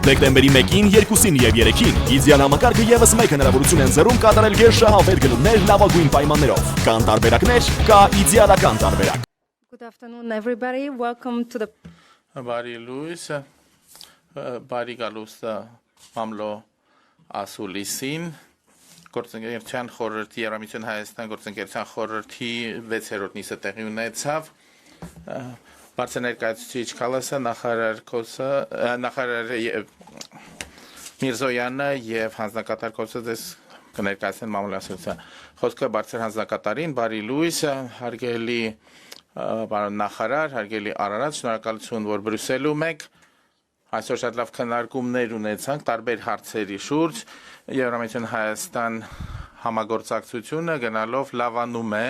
Դեկտեմբերի 1-ին, 2-ին եւ 3-ին Իդեալ համակարգը եւս մեկ հնարավորություն են ձեռում կատարել գերշահավետ գնումներ լավագույն պայմաններով։ Կան տարբերակներ, կա իդեալական տարբերակ։ Good afternoon, everybody. Welcome to the Բարի լույս, բարի գալուստը մամլո ասուլիսին, գործընկերության խորհրդի Եվրամիության Հայաստան գործընկերության խորհրդի 6-րդ նիստը տեղի ունեցավ, բարձր ներկայացուցիչ Քալասը, նախարար Միրզոյանը եւ հանձնակատար Կոսը դες կներկայացնեն մամուլի ասուլիսը։ Խոսքը բարձր հանձնակատարին, բարի լույս, հարգելի Պարոն նախարար, հարգելի Արարատ, շնորհակալություն, որ Բրյուսելում եք։ Այսօր շատ լավ քննարկումներ ունեցանք տարբեր հարցերի շուրջ։ Եվրամիության Հայաստան համագործակցությունը գնալով լավանում է։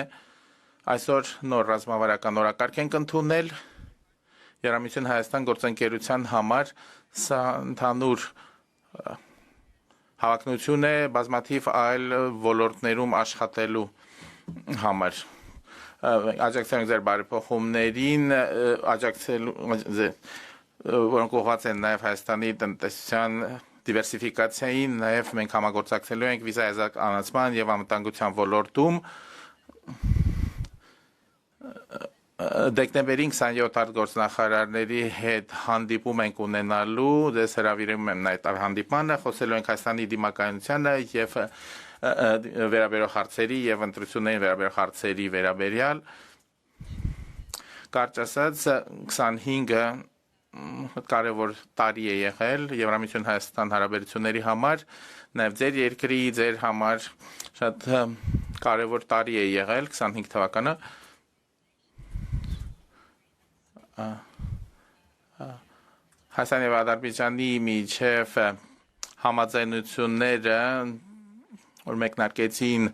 Այսօր նոր ռազմավարական օրակարգ ենք ընդունել Եվրամիության Հայաստան գործընկերության համար սա ընդհանուր հավակնություն է բազմաթիվ այլ ոլորտներում աշխատելու համար։ Աջակցել ձեր բարեփոխումներին, որոնք ուղղված են նաև Հայաստանի տնտեսության դիվերսիֆիկացիային, նաև մենք համագործակցելու ենք վիզայի անցման եւ անվտանգության ոլորտում։ Դեկտեմբերի 27 արտգործնախարարների հետ հանդիպում ենք ունենալու, դες հրավիրում եմ այդ հանդիպանը, խոսելու ենք Հայաստանի դիմակայունությանը եւ վերաբերող հարցերի եւ ընտրություններին վերաբերող հարցերի վերաբերյալ կարճ ասած 25-ը կարևոր տարի է եղել Եվրամիություն Հայաստան հարաբերությունների համար նաեւ ձեր երկրի ձեր համար շատ կարևոր տարի է եղել 25 թվականը Հայաստանի եւ Ադրբեջանի միջև համաձայնությունները որ մեկնարկեցին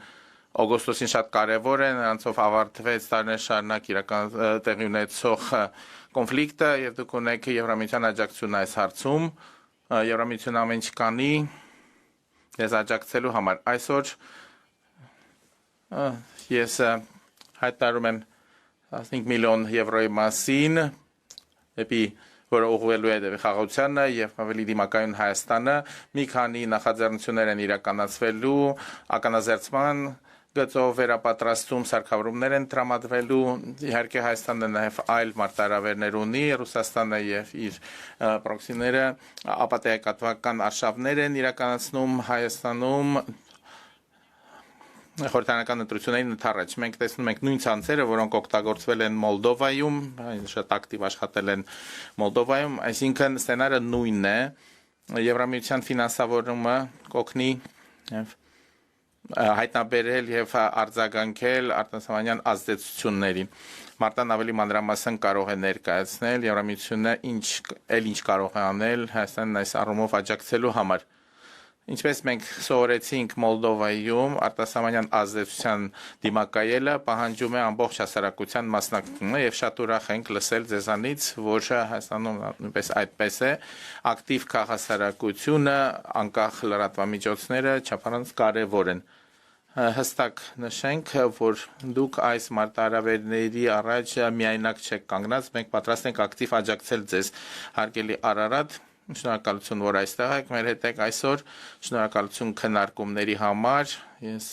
օգոստոսին շատ կարևոր են, նրանցով ավարտվեց տարիներ շարունակ իրական տեղի ունեցող կոնֆլիկտը եւ դուք ունեք Եվրամիության աջակցություն այս հարցում, Եվրամիությունը ամեն ինչ կանի ես աջակցելու համար։ Այսօր ես հայտարարում եմ 15 միլիոն եվրոյի մասին, դեպի որը ուղղվելու է խաղաղությանը եւ ավելի դիմակայուն Հայաստանը մի քանի նախաձեռնություններ են իրականացվելու ականազերծման գծով վերապատրաստում սարքավորումներ են տրամադրվելու իհարկե Հայաստանը նաեւ այլ մարտահրավերներ ունի Ռուսաստանը եւ իր պրոքսիները ապատեակատվական արշավներ են իրականացնում Հայաստանում Խորհրդարանական ընտրություններին ընդառաջ մենք տեսնում ենք նույն ցանցերը, որոնք օգտագործվել են Մոլդովայում, շատ ակտիվ աշխատել են Մոլդովայում, այսինքն սցենարը նույնն է, Եվրամիության ֆինանսավորումը կօգնի հայտնաբերել եւ արձագանքել արտասահմանյան ազդեցություններին։ Մարտան ավելի մանրամասն կարող է ներկայացնել Եվրամիությունը ինչ կարող է անել Հայաստանին այս առումով աջակցելու համար։ Ինչպես մենք սովորեցինք Մոլդովայում արտասահմանյան ազդեցության դիմակայելը պահանջում է ամբողջ հասարակության մասնակցությունը եւ շատ ուրախ ենք լսել ձեզանից, որ Հայաստանում նույնպես այդպես է, ակտիվ քաղաքասարակությունը, անկախ լրատվամիջոցները չափազանց կարեւոր են։ Հստակ նշենք, որ դուք այս մարտահրավերների առաջ միայնակ չեք կանգնած, մենք պատրաստ ենք ակտիվ աջակցել ձեզ, հարգելի Արարատ Շնորհակալություն, որ այստեղ եք, մեր հետ եք այսօր, շնորհակալություն քննարկումների համար, ես